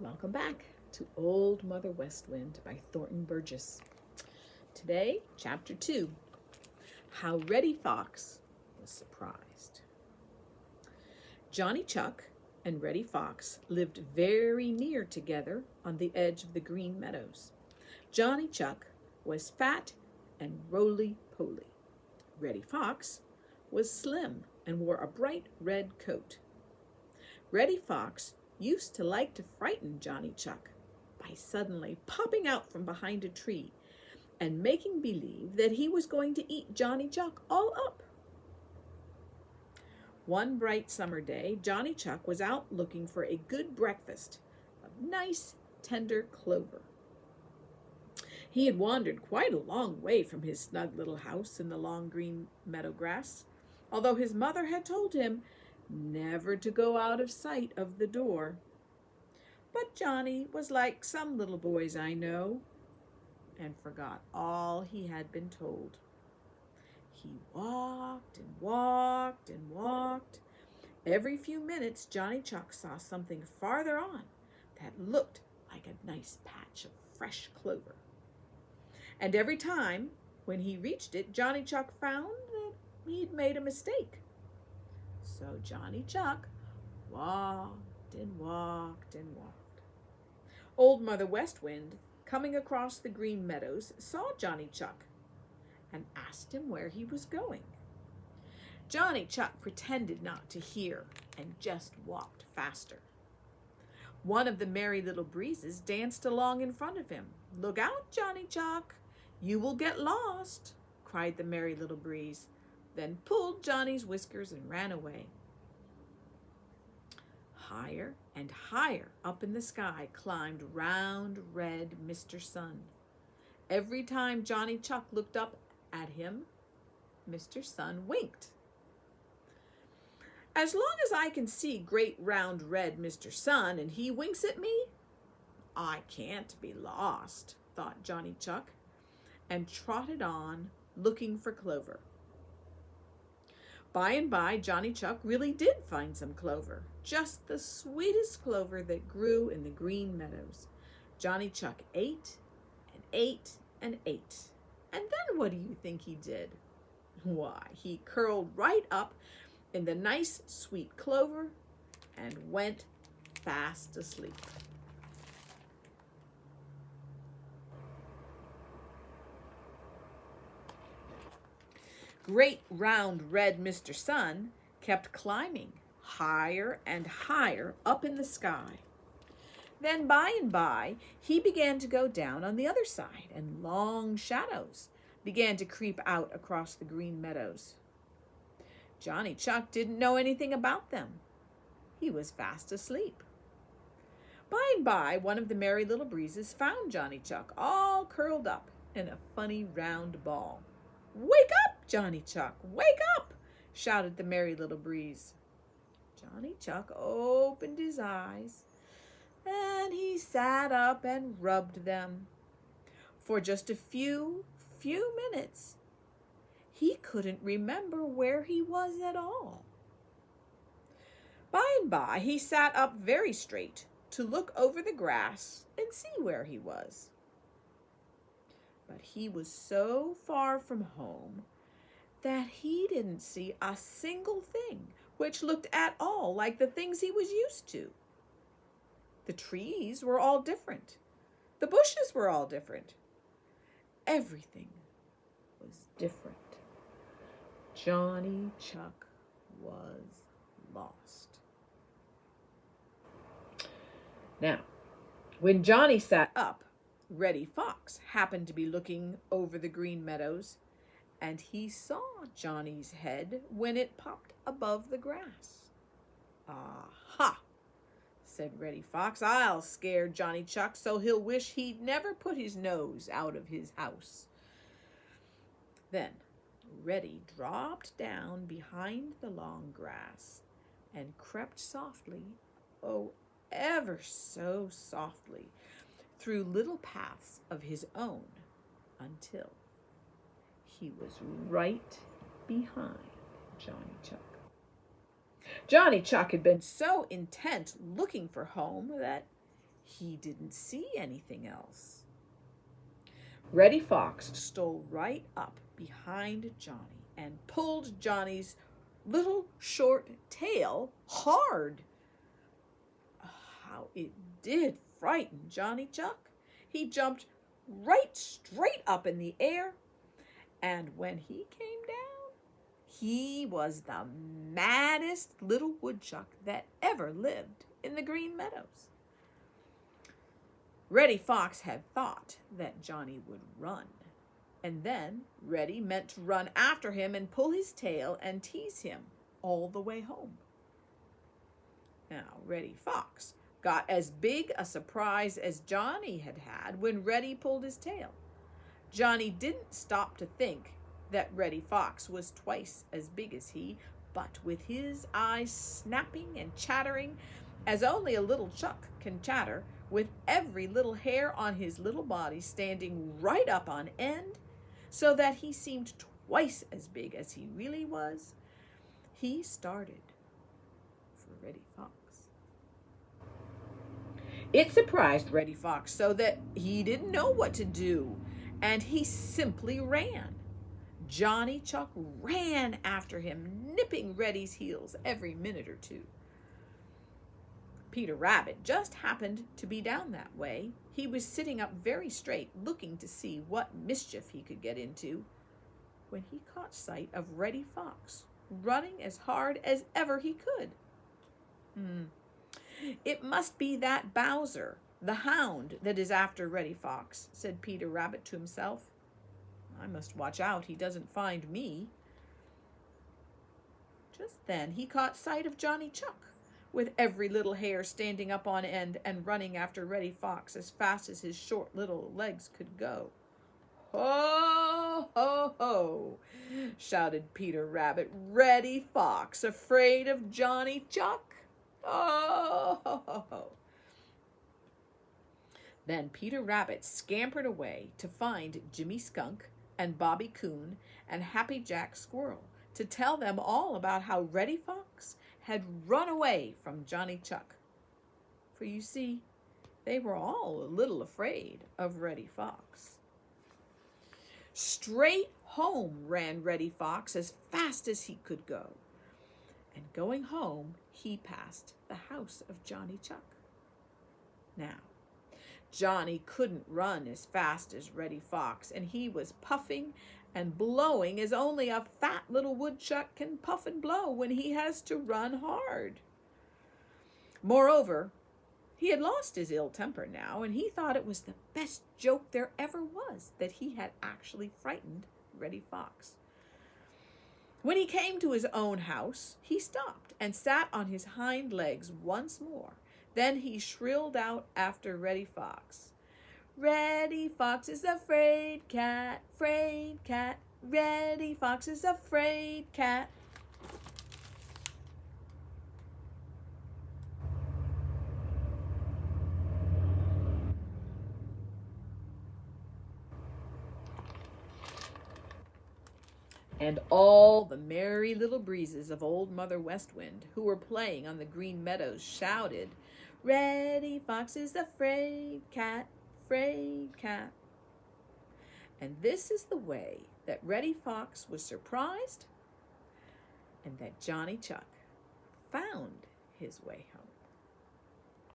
Welcome back to Old Mother West Wind by Thornton Burgess. Today, Chapter 2, How Reddy Fox Was Surprised. Johnny Chuck and Reddy Fox lived very near together on the edge of the Green Meadows. Johnny Chuck was fat and roly-poly. Reddy Fox was slim and wore a bright red coat. Reddy Fox used to like to frighten Johnny Chuck by suddenly popping out from behind a tree and making believe that he was going to eat Johnny Chuck all up. One bright summer day, Johnny Chuck was out looking for a good breakfast of nice, tender clover. He had wandered quite a long way from his snug little house in the long green meadow grass, although his mother had told him never to go out of sight of the door. But Johnny was like some little boys I know, and forgot all he had been told. He walked and walked and walked. Every few minutes, Johnny Chuck saw something farther on that looked like a nice patch of fresh clover. And every time, when he reached it, Johnny Chuck found that he'd made a mistake. So Johnny Chuck walked and walked and walked. Old Mother West Wind, coming across the Green Meadows, saw Johnny Chuck and asked him where he was going. Johnny Chuck pretended not to hear and just walked faster. One of the Merry Little Breezes danced along in front of him. "Look out, Johnny Chuck! You will get lost!" cried the Merry Little Breeze, then pulled Johnny's whiskers and ran away. Higher and higher up in the sky climbed round, red Mr. Sun. Every time Johnny Chuck looked up at him, Mr. Sun winked. "As long as I can see great round red Mr. Sun and he winks at me, I can't be lost," thought Johnny Chuck, and trotted on looking for clover. By and by, Johnny Chuck really did find some clover, just the sweetest clover that grew in the Green Meadows. Johnny Chuck ate and ate and ate. And then what do you think he did? Why, he curled right up in the nice sweet clover and went fast asleep. Great round red Mr. Sun kept climbing higher and higher up in the sky. Then by and by, he began to go down on the other side, and long shadows began to creep out across the Green Meadows. Johnny Chuck didn't know anything about them. He was fast asleep. By and by, one of the Merry Little Breezes found Johnny Chuck all curled up in a funny round ball. "Wake up, Johnny Chuck, wake up!" shouted the Merry Little Breeze. Johnny Chuck opened his eyes, and he sat up and rubbed them. For just a few minutes, he couldn't remember where he was at all. By and by, he sat up very straight to look over the grass and see where he was. But he was so far from home that he didn't see a single thing which looked at all like the things he was used to. The trees were all different. The bushes were all different. Everything was different. Johnny Chuck was lost. Now, when Johnny sat up, Reddy Fox happened to be looking over the Green Meadows, and he saw Johnny's head when it popped above the grass. "Aha!" said Reddy Fox. "I'll scare Johnny Chuck so he'll wish he'd never put his nose out of his house." Then Reddy dropped down behind the long grass and crept softly, oh, ever so softly, through little paths of his own until he was right behind Johnny Chuck. Johnny Chuck had been so intent looking for home that he didn't see anything else. Reddy Fox stole right up behind Johnny and pulled Johnny's little short tail hard. How it did frighten Johnny Chuck. He jumped right straight up in the air, and when he came down, he was the maddest little woodchuck that ever lived in the Green Meadows. Reddy Fox had thought that Johnny would run, and then Reddy meant to run after him and pull his tail and tease him all the way home. Now, Reddy Fox got as big a surprise as Johnny had had when Reddy pulled his tail. Johnny didn't stop to think that Reddy Fox was twice as big as he, but with his eyes snapping and chattering as only a little chuck can chatter, with every little hair on his little body standing right up on end, so that he seemed twice as big as he really was, he started for Reddy Fox. It surprised Reddy Fox so that he didn't know what to do, and he simply ran. Johnny Chuck ran after him, nipping Reddy's heels every minute or two. Peter Rabbit just happened to be down that way. He was sitting up very straight, looking to see what mischief he could get into, when he caught sight of Reddy Fox, running as hard as ever he could. It must be that Bowser, the hound, that is after Reddy Fox, said Peter Rabbit to himself. I must watch out he doesn't find me. Just then he caught sight of Johnny Chuck, with every little hair standing up on end and running after Reddy Fox as fast as his short little legs could go. Ho, ho, ho, shouted Peter Rabbit. Reddy Fox afraid of Johnny Chuck? Oh, ho, ho, ho. Then Peter Rabbit scampered away to find Jimmy Skunk and Bobby Coon and Happy Jack Squirrel to tell them all about how Reddy Fox had run away from Johnny Chuck. For you see, they were all a little afraid of Reddy Fox. Straight home ran Reddy Fox as fast as he could go. And going home, he passed the house of Johnny Chuck. Now, Johnny couldn't run as fast as Reddy Fox, and he was puffing and blowing as only a fat little woodchuck can puff and blow when he has to run hard. Moreover, he had lost his ill temper now, and he thought it was the best joke there ever was that he had actually frightened Reddy Fox. When he came to his own house, he stopped and sat on his hind legs once more. Then he shrilled out after Reddy Fox. Reddy Fox is a fraid cat, fraid cat. Reddy Fox is a fraid cat. And all the merry little breezes of Old Mother West Wind, who were playing on the Green Meadows, shouted, Reddy Fox is a fraid cat, fraid cat. And this is the way that Reddy Fox was surprised and that Johnny Chuck found his way